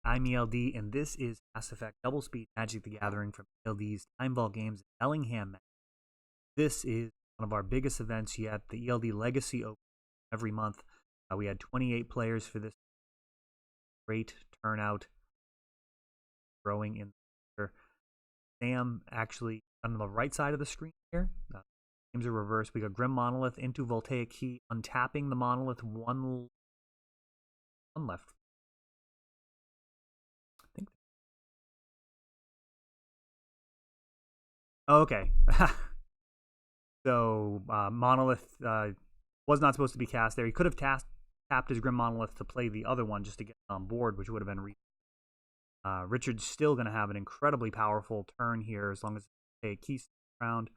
I'm ELD, and this is Mass Effect Double Speed Magic the Gathering from ELD's Time Vault Games in Bellingham. This is one of our biggest events yet, the ELD Legacy Open every month. We had 28 players for this. Great turnout. Growing in the Sam actually on the right side of the screen here. Games are reversed. We got Grim Monolith into Voltaic Key, untapping the Monolith, one left. I think. Okay. So Monolith was not supposed to be cast there. He could have tapped his Grim Monolith to play the other one just to get on board, which would have been Richard's still going to have an incredibly powerful turn here as long as they take keys around.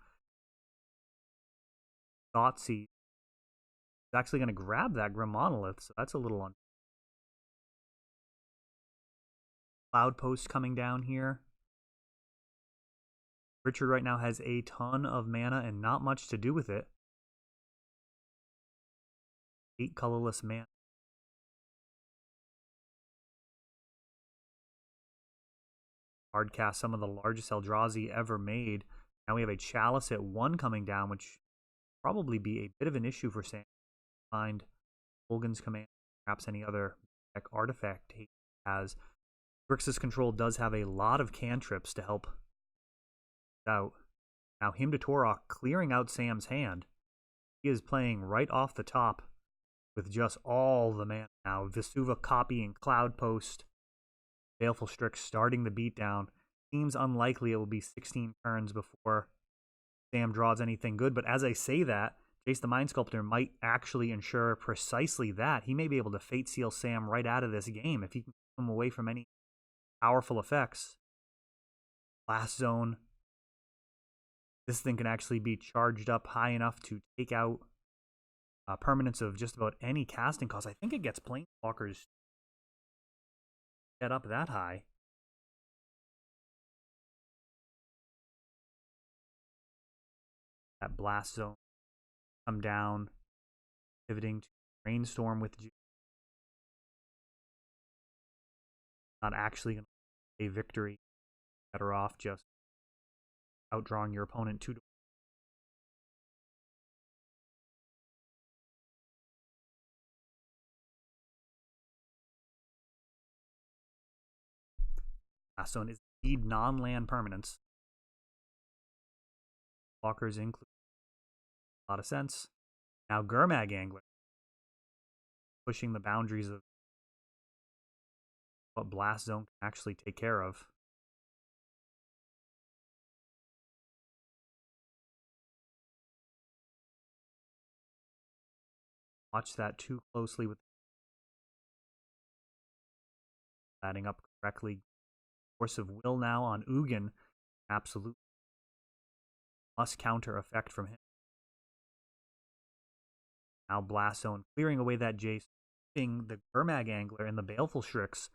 Thoughtseize is actually going to grab that Grim Monolith, so that's a little Cloud Post coming down here. Richard right now has a ton of mana and not much to do with it. 8 colorless mana. Hardcast some of the largest Eldrazi ever made. Now we have a Chalice at 1 coming down, which will probably be a bit of an issue for Sam. Find Colgan's Command, perhaps any other artifact he has. Grixis Control does have a lot of cantrips to help out. Now Hymn to Torok clearing out Sam's hand. He is playing right off the top with just all the mana now. Vesuva copying Cloud Post. Baleful Strix starting the beatdown. Seems unlikely it will be 16 turns before Sam draws anything good, but as I say that, Jace the Mind Sculptor might actually ensure precisely that. He may be able to Fate Seal Sam right out of this game if he can keep him away from any powerful effects. Blast Zone. This thing can actually be charged up high enough to take out permanence of just about any casting cost. I think it gets Planeswalkers get up that high. That Blast Zone come down, pivoting to Brainstorm with not actually going to be a victory. Better off just outdrawing your opponent 2 to 1. Blast Zone is indeed non-land permanence. Walkers include a lot of sense. Now Gurmag Angler, pushing the boundaries of what Blast Zone can actually take care of. Watch that too closely with adding up correctly. Force of Will now on Ugin. Absolute must counter effect from him. Now Blast Zone clearing away that Jace, keeping the Gurmag Angler and the Baleful Strix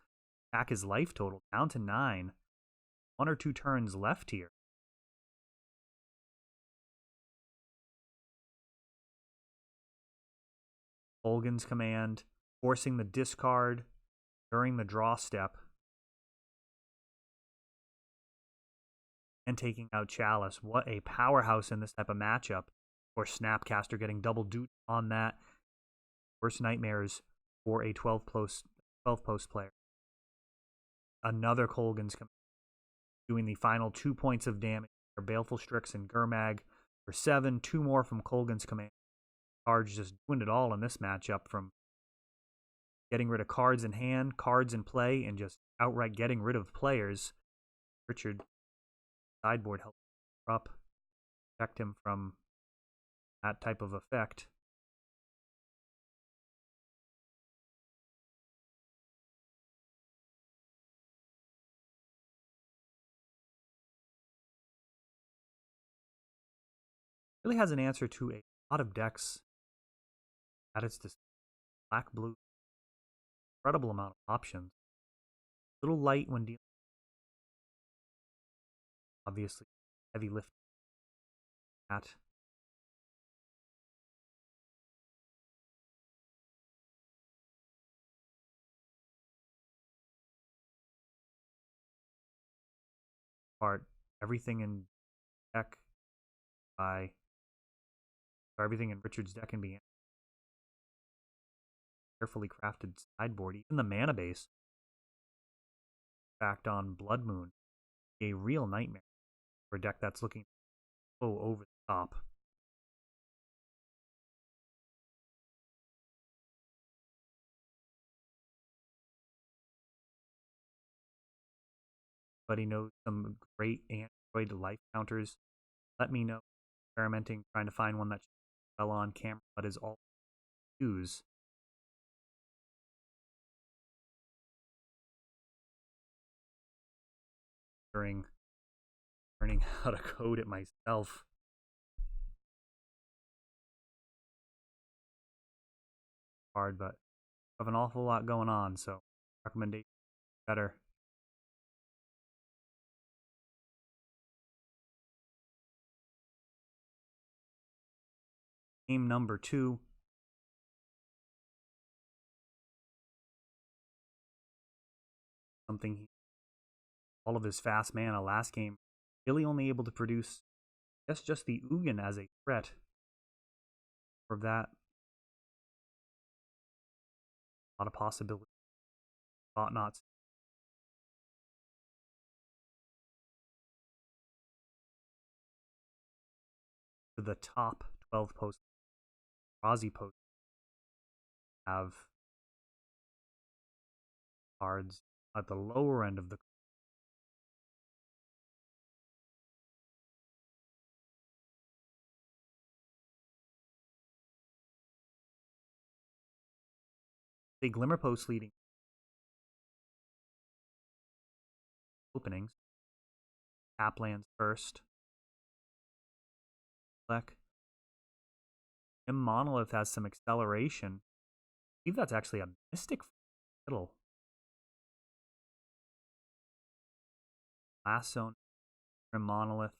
back his life total down to 9. 1 or 2 turns left here. Colgan's Command forcing the discard during the draw step and taking out Chalice. What a powerhouse in this type of matchup. Or Snapcaster getting double duty on that. Worst nightmares for a 12 post player. Another Colgan's Command doing the final 2 points of damage for Baleful Strix and Gurmag for 7. 2 more from Colgan's Command. Charge just doing it all in this matchup, from getting rid of cards in hand, cards in play, and just outright getting rid of players. Richard sideboard helped up, protect him from that type of effect. Really has an answer to a lot of decks at its display. Black, blue, incredible amount of options. A little light when dealing. Obviously, heavy lift. At part, everything in deck by or everything in Richard's deck can be carefully crafted sideboard. Even the mana base backed on Blood Moon, a real nightmare for a deck that's looking so over the top. But he knows some great Android life counters. Let me know. Experimenting, trying to find one that well on camera, but is all use. During learning how to code it myself. Hard, but I have an awful lot going on, so recommendation better. Game number 2. Something all of his fast mana last game, really only able to produce just the Ugin as a threat. For that, a lot of possibilities. Thought not. To the top 12 posts, Razi posts have cards at the lower end of the Glimmer post leading openings. Tap lands first. Monolith has some acceleration. I believe that's actually a Mystic Fiddle. Last zone from Monolith.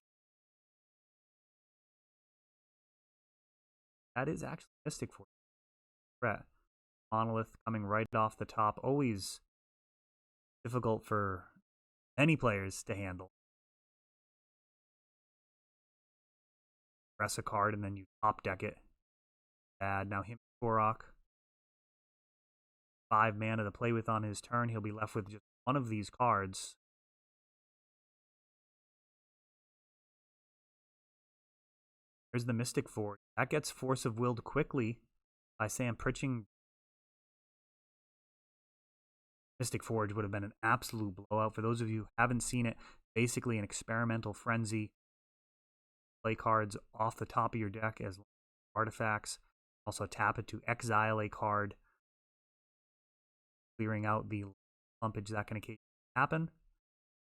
That is actually Mystic for threat. Monolith coming right off the top. Always difficult for any players to handle. Press a card and then you top deck it. Bad. Now him Korok. 5 mana to play with on his turn. He'll be left with just one of these cards. There's the Mystic Forge. That gets Force of Willed quickly by Sam Pritching. Mystic Forge would have been an absolute blowout. For those of you who haven't seen it, basically an experimental frenzy. Play cards off the top of your deck as artifacts. Also tap it to exile a card, clearing out the clumpage that can occasionally happen.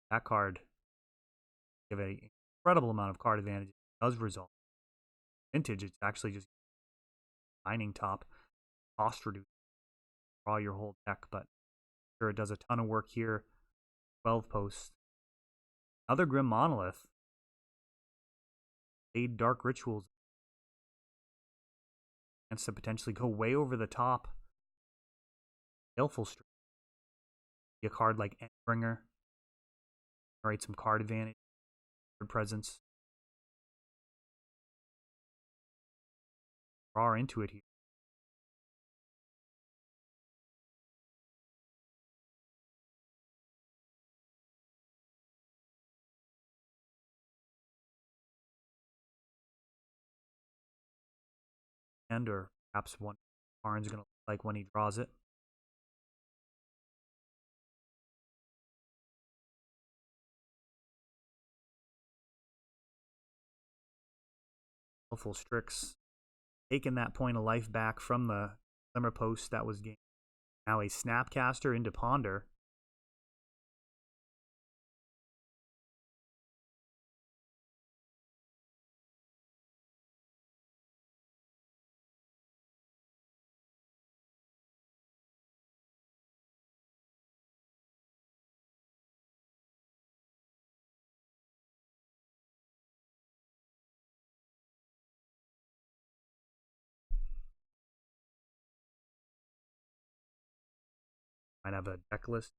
That card give an incredible amount of card advantage. It does result. Vintage, it's actually just mining top, cost reduce, draw your whole deck, but sure it does a ton of work here. 12 posts. Another Grim Monolith. 8 Dark Rituals. Chance to potentially go way over the top. Baleful Streak. A card like Endbringer. Generate some card advantage. Card presence. Draw into it here. Or perhaps one Karn's going to like when he draws it. Baleful Strix. Taking that point of life back from the Glimmer Post that was gained. Now a Snapcaster into Ponder. Might have a deck list.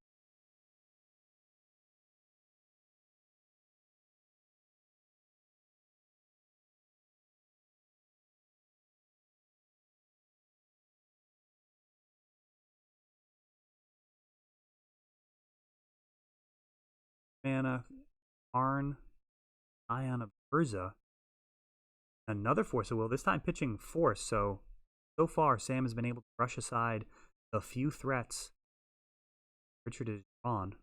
mana, Arn, Ion of Urza. Another Force of Will, this time pitching Force, so far Sam has been able to brush aside the few threats Richard is drawn.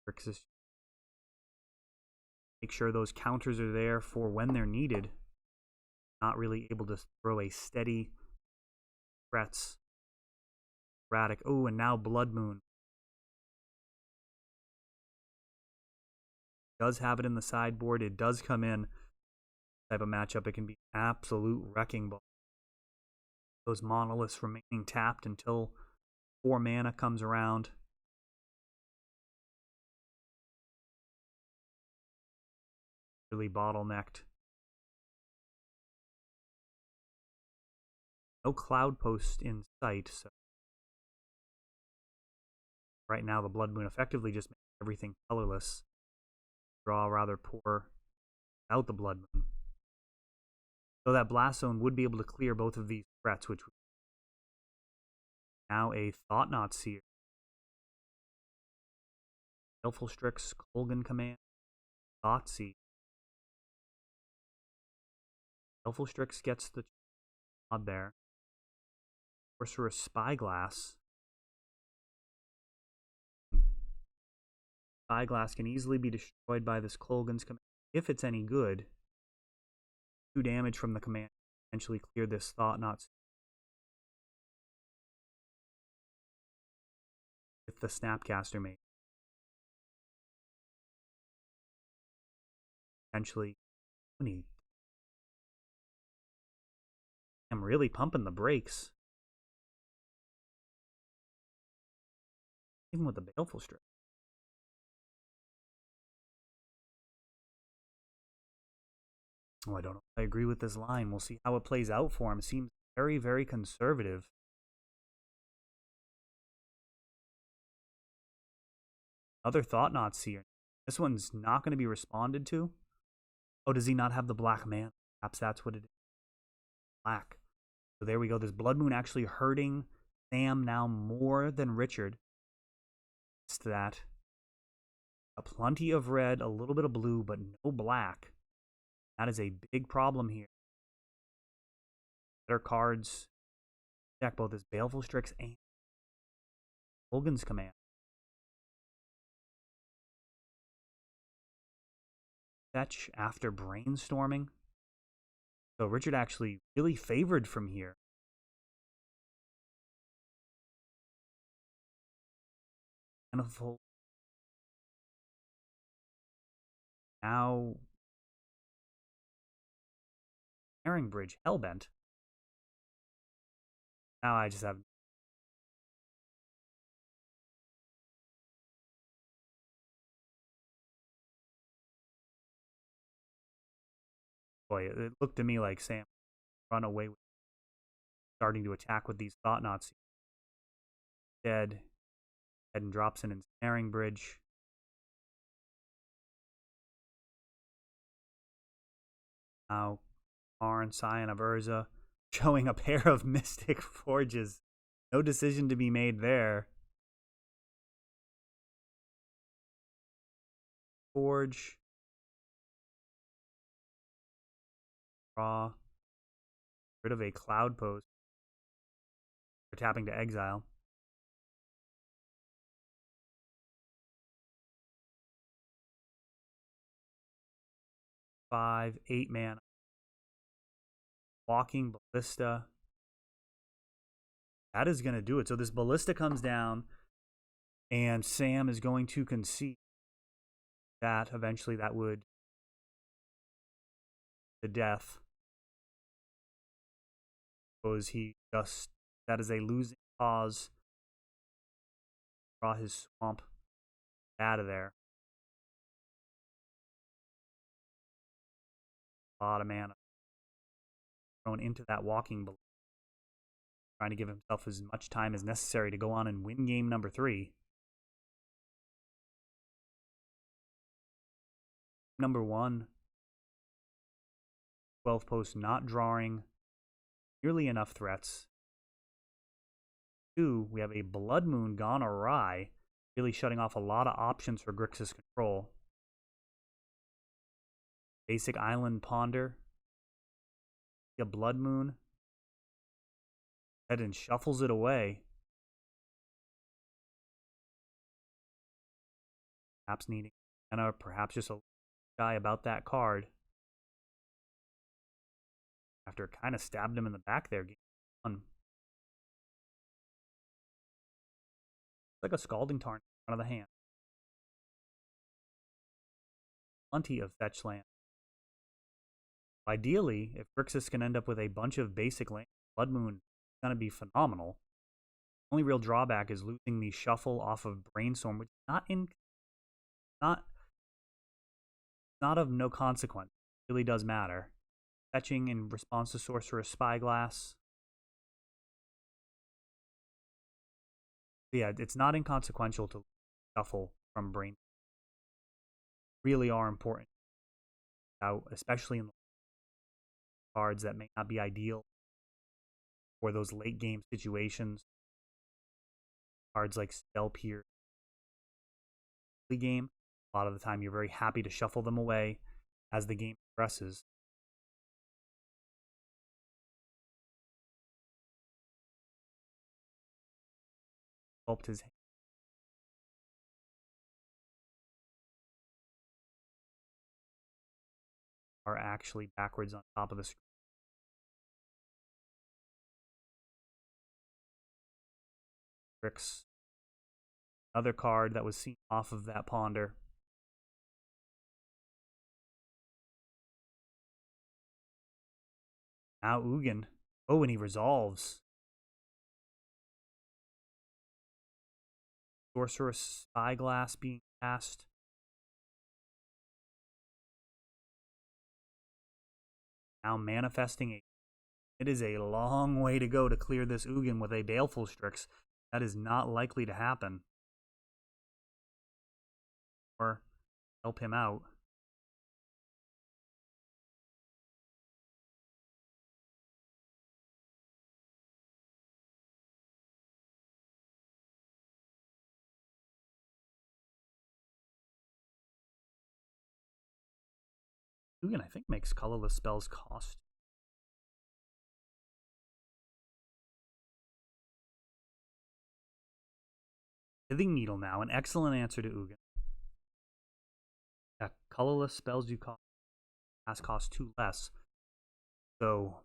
Grixis, make sure those counters are there for when they're needed. Not really able to throw a steady threats. Erratic. Oh, and now Blood Moon. Does have it in the sideboard. It does come in. Type of matchup, it can be absolute wrecking ball. Those monoliths remaining tapped until 4 mana comes around. Really bottlenecked. No Cloud Post in sight, so right now the Blood Moon effectively just makes everything colorless. Draw rather poor without the Blood Moon. So that Blast Zone would be able to clear both of these threats, which now a Thought-Knot Seer. Baleful Strix, Kolgan Command, Thoughtseize. Baleful Strix gets the nod there. Sorcerer's Spyglass. Spyglass can easily be destroyed by this Kolgan's command if it's any good. 2 damage from the command eventually clear this Thought-Knot with the Snapcaster mate. Eventually, I'm really pumping the brakes. Even with the Baleful Strix. Oh, I don't know if I agree with this line. We'll see how it plays out for him. Seems very, very conservative. Other Thought-Knot Seer. This one's not going to be responded to. Oh, does he not have the black mana? Perhaps that's what it is. Black. So there we go. This Blood Moon actually hurting Sam now more than Richard. It's that. Plenty of red, a little bit of blue, but no black. That is a big problem here. Better cards. Deck both his Baleful Strix and Kolgan's Command. Fetch after brainstorming. So Richard actually really favored from here. Manifold. Now Herring Bridge, Hellbent. Now I just have boy, it looked to me like Sam run away with starting to attack with these Thought-Knots. Dead. Head and drops in Ensnaring Bridge. Now Karn, Scion of Urza, showing a pair of Mystic Forges. No decision to be made there. Forge. Draw. Rid of a Cloud Post. For tapping to exile. 5, 8 mana. Walking Ballista. That is going to do it. So this Ballista comes down, and Sam is going to concede that eventually that would the death. Suppose he just that is a losing cause. Draw his swamp out of there. A lot of mana thrown into that walking Ballista. Trying to give himself as much time as necessary to go on and win game number 3. Number 1. 12 posts not drawing nearly enough threats. 2, we have a Blood Moon gone awry, really shutting off a lot of options for Grixis control. Basic Island Ponder, a Blood Moon, head and shuffles it away. Perhaps needing mana, perhaps just a guy about that card. After it kind of stabbed him in the back there, game 1. Like a Scalding Tarn in front of the hand. Plenty of fetch land. Ideally, if Grixis can end up with a bunch of basic land, Blood Moon is going to be phenomenal. Only real drawback is losing the shuffle off of Brainstorm, which is not of no consequence. It really does matter. Fetching in response to Sorcerer's Spyglass. Yeah, it's not inconsequential to shuffle from Brainstorm. Really are important, especially in the cards that may not be ideal for those late game situations. Cards like Spell Pierce. Game, a lot of the time you're very happy to shuffle them away as the game progresses. Sculpt his hand. Are actually backwards on top of the screen. Grix. Another card that was seen off of that ponder. Now Ugin. Oh, and he resolves. Sorcerer's Spyglass being cast. Now manifesting. It is a long way to go to clear this Ugin with a Baleful Strix. That is not likely to happen. Or help him out. Ugin, I think, makes colorless spells cost. Pithing Needle now, an excellent answer to Ugin. Yeah, colorless spells do cost 2 less. So,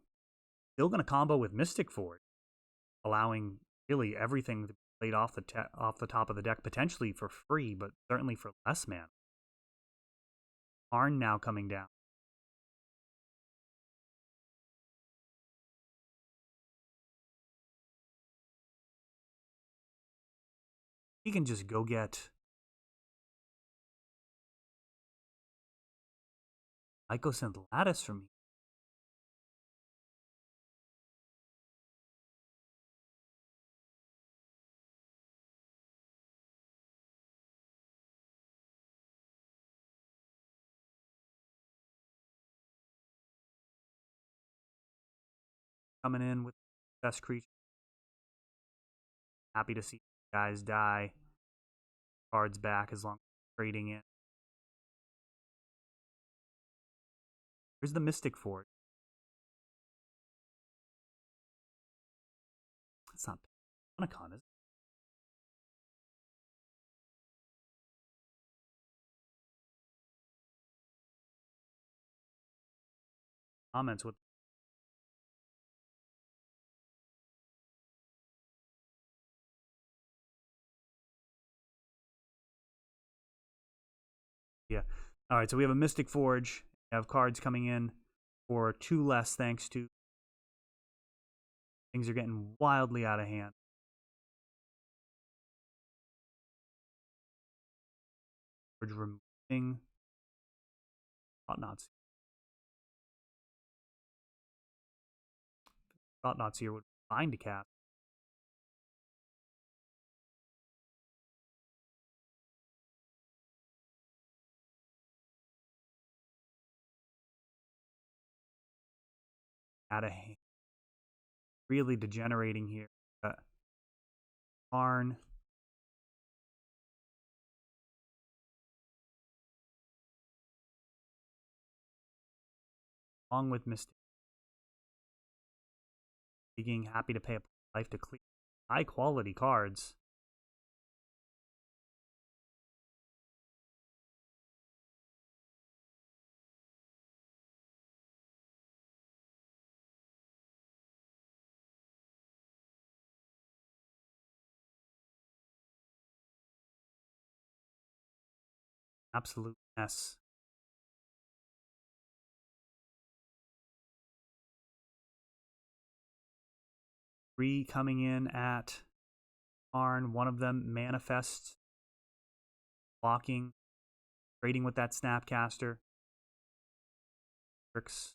still going to combo with Mystic Forge, allowing really everything to be played off the top of the deck, potentially for free, but certainly for less mana. Karn now coming down. He can just go get Icosynth Lattice from me. Coming in with best creature. Happy to see guys die. Cards back as long as trading in. Here's the Mystic Forge. It's not Monicon, is it? Comments with yeah. All right, so we have a Mystic Forge. We have cards coming in for 2 less thanks to things are getting wildly out of hand. Forge removing Thought-Knot Seer would be fine to cast. Out of hand. Really degenerating here. Karn. Along with Mystic. Being happy to pay a life to clear high quality cards. Absolute mess. Three coming in at Karn. One of them manifests, blocking, trading with that Snapcaster. Grixis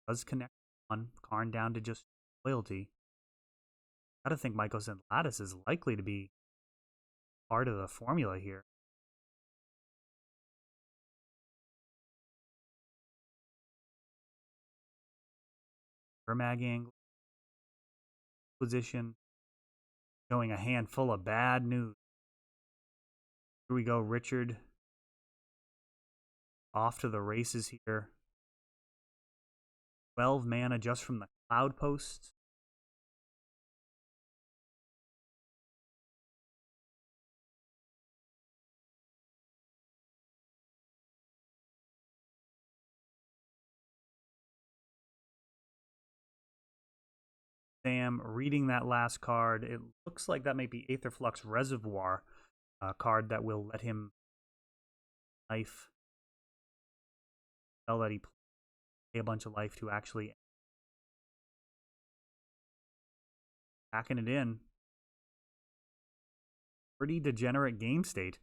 does connect on Karn down to just loyalty. I gotta think Mycos and Lattice is likely to be part of the formula here. Mag angle position, showing a hand full of bad news. Here we go, Richard. Off to the races here. 12 mana just from the Cloud Posts. Sam reading that last card. It looks like that might be Aetherflux Reservoir, a card that will let him life. Spell that he pay a bunch of life to actually packing it in. Pretty degenerate game state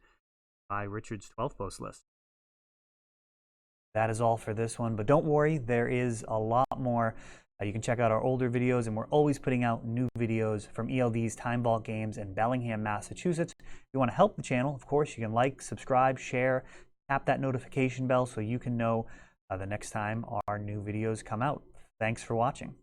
by Richard's 12 post list. That is all for this one, but don't worry, there is a lot more. You can check out our older videos, and we're always putting out new videos from ELD's Time Vault Games in Bellingham, Massachusetts. If you want to help the channel, of course, you can like, subscribe, share, tap that notification bell so you can know the next time our new videos come out. Thanks for watching.